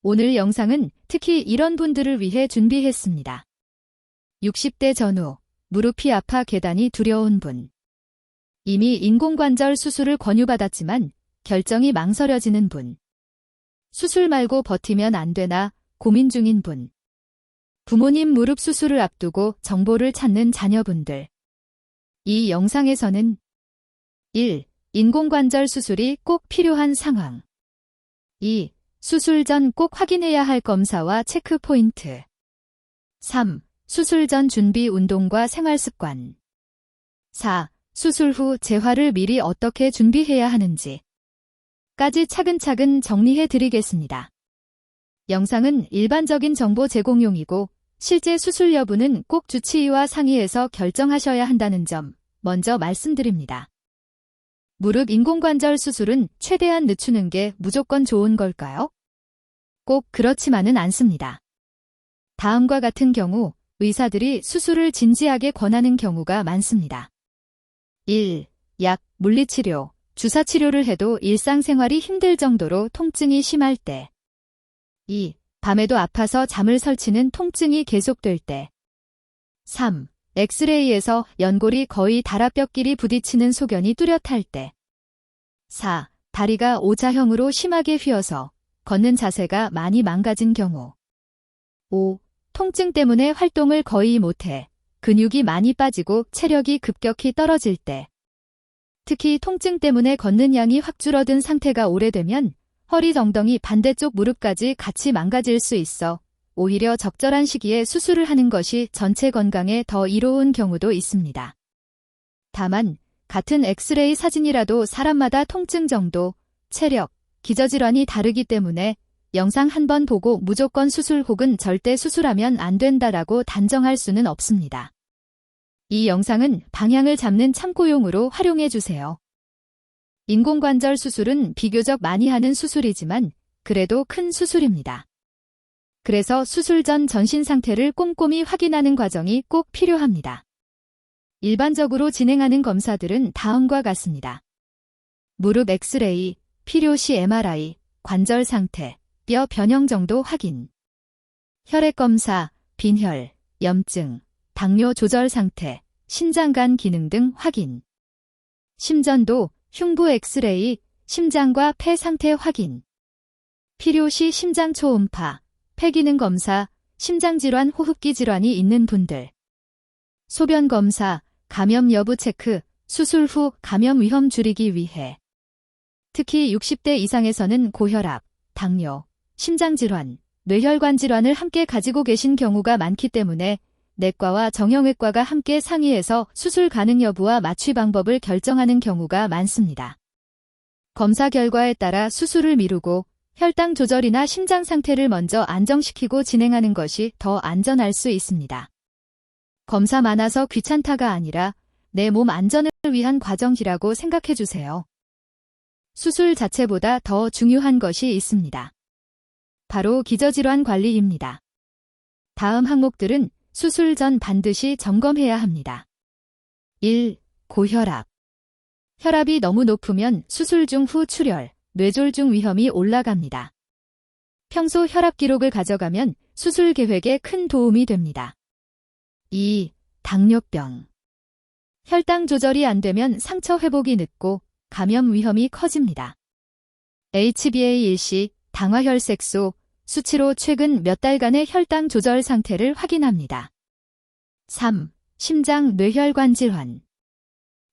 오늘 영상은 특히 이런 분들을 위해 준비했습니다. 60대 전후, 무릎이 아파 계단이 두려운 분. 이미 인공관절 수술을 권유받았지만 결정이 망설여지는 분. 수술 말고 버티면 안 되나 고민 중인 분. 부모님 무릎 수술을 앞두고 정보를 찾는 자녀분들. 이 영상에서는 1. 인공관절 수술이 꼭 필요한 상황. 2. 수술 전 꼭 확인해야 할 검사와 체크 포인트. 3. 수술 전 준비 운동과 생활 습관. 4. 수술 후 재활을 미리 어떻게 준비해야 하는지. 까지 차근차근 정리해 드리겠습니다. 영상은 일반적인 정보 제공용이고 실제 수술 여부는 꼭 주치의와 상의해서 결정하셔야 한다는 점 먼저 말씀드립니다. 무릎 인공관절 수술은 최대한 늦추는 게 무조건 좋은 걸까요? 꼭 그렇지만은 않습니다. 다음과 같은 경우 의사들이 수술을 진지하게 권하는 경우가 많습니다. 1. 약, 물리치료, 주사치료를 해도 일상생활이 힘들 정도로 통증이 심할 때. 2. 밤에도 아파서 잠을 설치는 통증이 계속될 때. 3. 엑스레이에서 연골이 거의 다라뼈끼리 부딪히는 소견이 뚜렷할 때. 4. 다리가 O자형으로 심하게 휘어서 걷는 자세가 많이 망가진 경우. 5. 통증 때문에 활동을 거의 못해 근육이 많이 빠지고 체력이 급격히 떨어질 때. 특히 통증 때문에 걷는 양이 확 줄어든 상태가 오래되면 허리 엉덩이 반대쪽 무릎까지 같이 망가질 수 있어 오히려 적절한 시기에 수술을 하는 것이 전체 건강에 더 이로운 경우도 있습니다. 다만 같은 엑스레이 사진이라도 사람마다 통증 정도, 체력, 기저질환이 다르기 때문에 영상 한 번 보고 무조건 수술 혹은 절대 수술하면 안 된다라고 단정할 수는 없습니다. 이 영상은 방향을 잡는 참고용으로 활용해 주세요. 인공관절 수술은 비교적 많이 하는 수술이지만 그래도 큰 수술입니다. 그래서 수술 전 전신 상태를 꼼꼼히 확인하는 과정이 꼭 필요합니다. 일반적으로 진행하는 검사들은 다음과 같습니다. 무릎 엑스레이, 필요시 MRI, 관절 상태, 뼈 변형 정도 확인. 혈액 검사, 빈혈, 염증, 당뇨 조절 상태, 심장간 기능 등 확인. 심전도, 흉부 엑스레이, 심장과 폐 상태 확인. 필요시 심장 초음파, 폐기능 검사, 심장질환 호흡기 질환이 있는 분들. 소변 검사, 감염 여부 체크, 수술 후 감염 위험 줄이기 위해. 특히 60대 이상에서는 고혈압, 당뇨, 심장질환, 뇌혈관 질환을 함께 가지고 계신 경우가 많기 때문에 내과와 정형외과가 함께 상의해서 수술 가능 여부와 마취 방법을 결정하는 경우가 많습니다. 검사 결과에 따라 수술을 미루고 혈당 조절이나 심장 상태를 먼저 안정시키고 진행하는 것이 더 안전할 수 있습니다. 검사 많아서 귀찮다가 아니라 내 몸 안전을 위한 과정이라고 생각해 주세요. 수술 자체보다 더 중요한 것이 있습니다. 바로 기저질환 관리입니다. 다음 항목들은 수술 전 반드시 점검해야 합니다. 1. 고혈압. 혈압이 너무 높으면 수술 중 후 출혈, 뇌졸중 위험이 올라갑니다. 평소 혈압 기록을 가져가면 수술 계획에 큰 도움이 됩니다. 2. 당뇨병. 혈당 조절이 안 되면 상처 회복이 늦고 감염 위험이 커집니다. HbA1c, 당화혈색소, 수치로 최근 몇 달간의 혈당 조절 상태를 확인합니다. 3. 심장 뇌혈관 질환.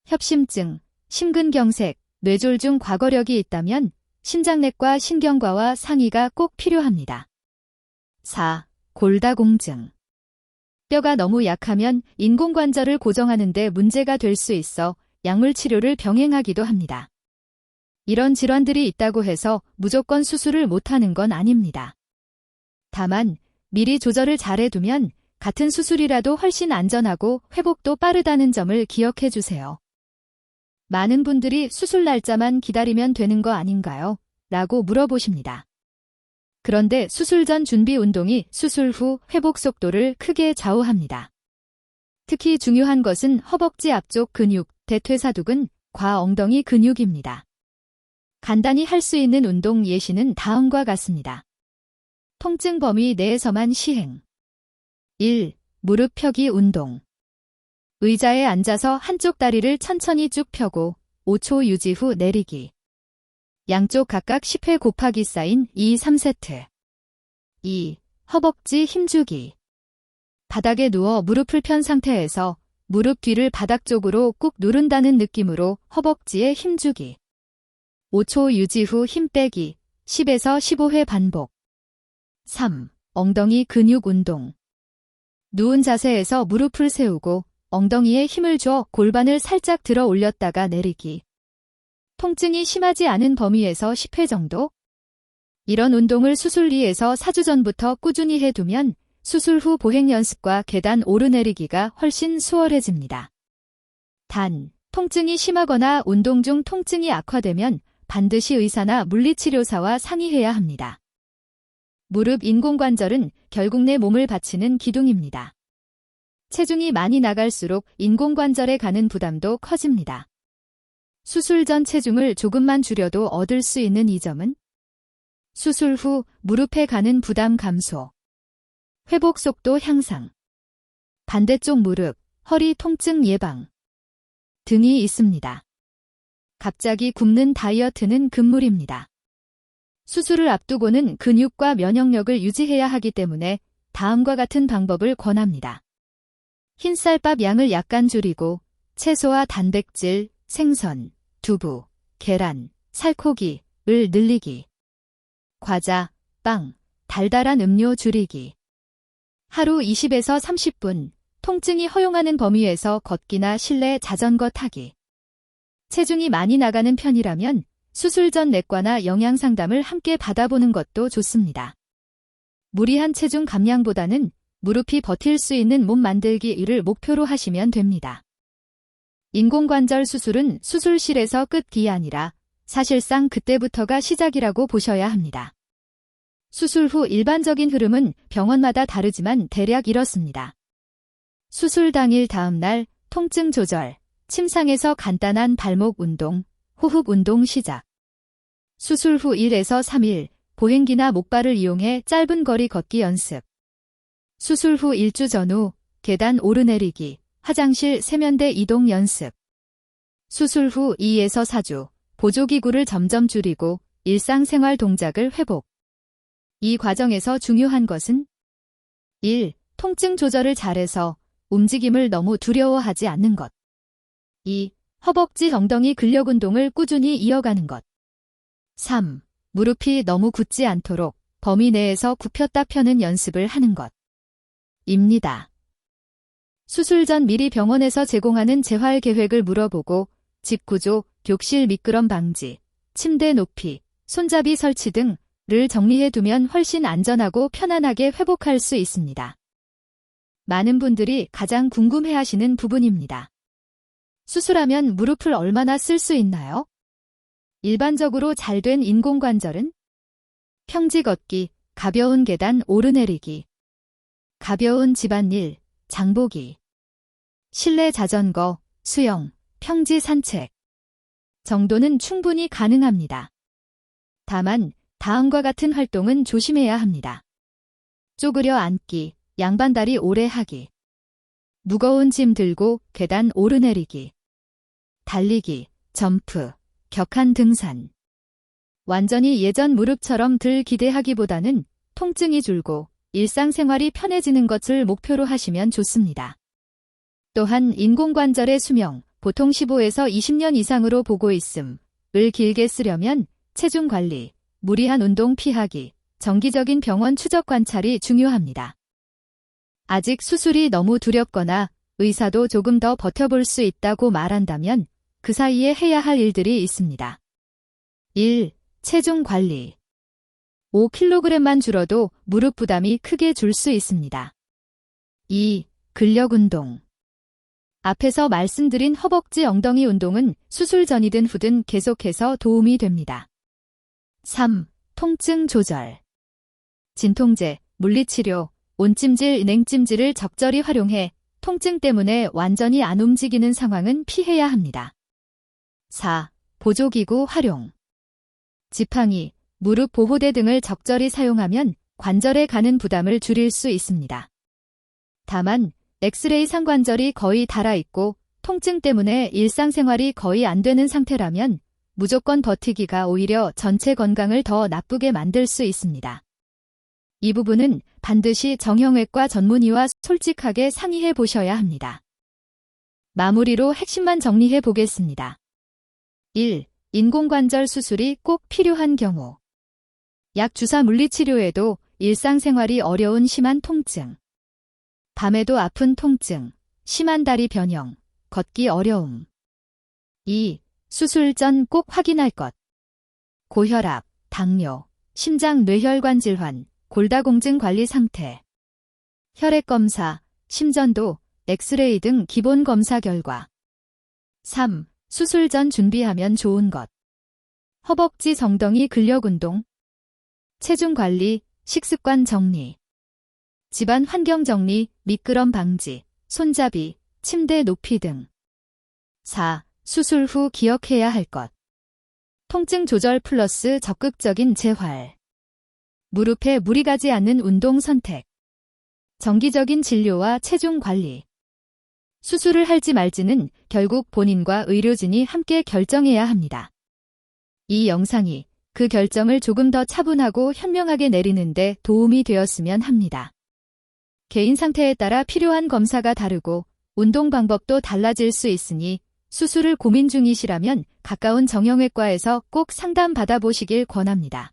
협심증, 심근경색, 뇌졸중 과거력이 있다면 심장내과 신경과와 상의가 꼭 필요합니다. 4. 골다공증. 뼈가 너무 약하면 인공관절을 고정하는 데 문제가 될 수 있어 약물 치료를 병행하기도 합니다. 이런 질환들이 있다고 해서 무조건 수술을 못하는 건 아닙니다. 다만 미리 조절을 잘해두면 같은 수술이라도 훨씬 안전하고 회복도 빠르다는 점을 기억해 주세요. 많은 분들이 수술 날짜만 기다리면 되는 거 아닌가요? 라고 물어보십니다. 그런데 수술 전 준비 운동이 수술 후 회복 속도를 크게 좌우합니다. 특히 중요한 것은 허벅지 앞쪽 근육, 대퇴사두근, 과엉덩이 근육입니다. 간단히 할 수 있는 운동 예시는 다음과 같습니다. 통증 범위 내에서만 시행. 1. 무릎 펴기 운동. 의자에 앉아서 한쪽 다리를 천천히 쭉 펴고 5초 유지 후 내리기. 양쪽 각각 10회 곱하기 사인 2, 3세트. 2. 허벅지 힘주기. 바닥에 누워 무릎을 편 상태에서 무릎 뒤를 바닥 쪽으로 꾹 누른다는 느낌으로 허벅지에 힘주기. 5초 유지 후 힘 빼기. 10에서 15회 반복. 3. 엉덩이 근육 운동. 누운 자세에서 무릎을 세우고 엉덩이에 힘을 줘 골반을 살짝 들어 올렸다가 내리기. 통증이 심하지 않은 범위에서 10회 정도? 이런 운동을 수술리에서 4주 전부터 꾸준히 해두면 수술 후 보행 연습과 계단 오르내리기가 훨씬 수월해집니다. 단, 통증이 심하거나 운동 중 통증이 악화되면 반드시 의사나 물리치료사와 상의해야 합니다. 무릎 인공관절은 결국 내 몸을 바치는 기둥입니다. 체중이 많이 나갈수록 인공관절에 가는 부담도 커집니다. 수술 전 체중을 조금만 줄여도 얻을 수 있는 이 점은 수술 후 무릎에 가는 부담 감소, 회복 속도 향상, 반대쪽 무릎, 허리 통증 예방 등이 있습니다. 갑자기 굶는 다이어트는 금물입니다. 수술을 앞두고는 근육과 면역력을 유지해야 하기 때문에 다음과 같은 방법을 권합니다. 흰쌀밥 양을 약간 줄이고 채소와 단백질, 생선, 두부, 계란, 살코기를 늘리기. 과자, 빵, 달달한 음료 줄이기. 하루 20에서 30분, 통증이 허용하는 범위에서 걷기나 실내 자전거 타기. 체중이 많이 나가는 편이라면 수술 전 내과나 영양상담을 함께 받아보는 것도 좋습니다. 무리한 체중 감량보다는 무릎이 버틸 수 있는 몸 만들기를 목표로 하시면 됩니다. 인공관절 수술은 수술실에서 끝이 아니라 사실상 그때부터가 시작이라고 보셔야 합니다. 수술 후 일반적인 흐름은 병원마다 다르지만 대략 이렇습니다. 수술 당일 다음 날 통증 조절, 침상에서 간단한 발목 운동, 호흡 운동 시작. 수술 후 1에서 3일, 보행기나 목발을 이용해 짧은 거리 걷기 연습. 수술 후 1주 전후, 계단 오르내리기, 화장실 세면대 이동 연습. 수술 후 2에서 4주, 보조기구를 점점 줄이고 일상생활 동작을 회복. 이 과정에서 중요한 것은 1. 통증 조절을 잘해서 움직임을 너무 두려워하지 않는 것. 2. 허벅지 엉덩이 근력 운동을 꾸준히 이어가는 것. 3. 무릎이 너무 굳지 않도록 범위 내에서 굽혔다 펴는 연습을 하는 것. 입니다. 수술 전 미리 병원에서 제공하는 재활 계획을 물어보고 집 구조, 욕실 미끄럼 방지, 침대 높이, 손잡이 설치 등을 정리해두면 훨씬 안전하고 편안하게 회복할 수 있습니다. 많은 분들이 가장 궁금해하시는 부분입니다. 수술하면 무릎을 얼마나 쓸 수 있나요? 일반적으로 잘된 인공관절은 평지 걷기, 가벼운 계단 오르내리기, 가벼운 집안일, 장보기, 실내 자전거, 수영, 평지 산책 정도는 충분히 가능합니다. 다만 다음과 같은 활동은 조심해야 합니다. 쪼그려 앉기, 양반다리 오래 하기, 무거운 짐 들고 계단 오르내리기, 달리기, 점프, 격한 등산. 완전히 예전 무릎처럼 들 기대하기보다는 통증이 줄고 일상생활이 편해지는 것을 목표로 하시면 좋습니다. 또한 인공관절의 수명, 보통 15에서 20년 이상으로 보고 있음을 길게 쓰려면 체중 관리, 무리한 운동 피하기, 정기적인 병원 추적 관찰이 중요합니다. 아직 수술이 너무 두렵거나 의사도 조금 더 버텨볼 수 있다고 말한다면 그 사이에 해야 할 일들이 있습니다. 1. 체중 관리. 5kg만 줄어도 무릎 부담이 크게 줄 수 있습니다. 2. 근력 운동. 앞에서 말씀드린 허벅지 엉덩이 운동은 수술 전이든 후든 계속해서 도움이 됩니다. 3. 통증 조절. 진통제, 물리치료, 온찜질, 냉찜질을 적절히 활용해 통증 때문에 완전히 안 움직이는 상황은 피해야 합니다. 4. 보조기구 활용. 지팡이, 무릎 보호대 등을 적절히 사용하면 관절에 가는 부담을 줄일 수 있습니다. 다만 엑스레이 상관절이 거의 닳아있고 통증 때문에 일상생활이 거의 안 되는 상태라면 무조건 버티기가 오히려 전체 건강을 더 나쁘게 만들 수 있습니다. 이 부분은 반드시 정형외과 전문의와 솔직하게 상의해 보셔야 합니다. 마무리로 핵심만 정리해 보겠습니다. 1. 인공관절 수술이 꼭 필요한 경우. 약 주사 물리치료에도 일상생활이 어려운 심한 통증, 밤에도 아픈 통증, 심한 다리 변형, 걷기 어려움. 2. 수술 전 꼭 확인할 것. 고혈압, 당뇨, 심장 뇌혈관 질환, 골다공증 관리 상태, 혈액검사, 심전도, 엑스레이 등 기본 검사 결과. 3. 수술 전 준비하면 좋은 것. 허벅지 정덩이 근력 운동, 체중 관리, 식습관 정리, 집안 환경 정리, 미끄럼 방지, 손잡이, 침대 높이 등. 4. 수술 후 기억해야 할 것. 통증 조절 플러스 적극적인 재활. 무릎에 무리 가지 않는 운동 선택. 정기적인 진료와 체중 관리. 수술을 할지 말지는 결국 본인과 의료진이 함께 결정해야 합니다. 이 영상이 그 결정을 조금 더 차분하고 현명하게 내리는 데 도움이 되었으면 합니다. 개인 상태에 따라 필요한 검사가 다르고 운동 방법도 달라질 수 있으니 수술을 고민 중이시라면 가까운 정형외과에서 꼭 상담 받아보시길 권합니다.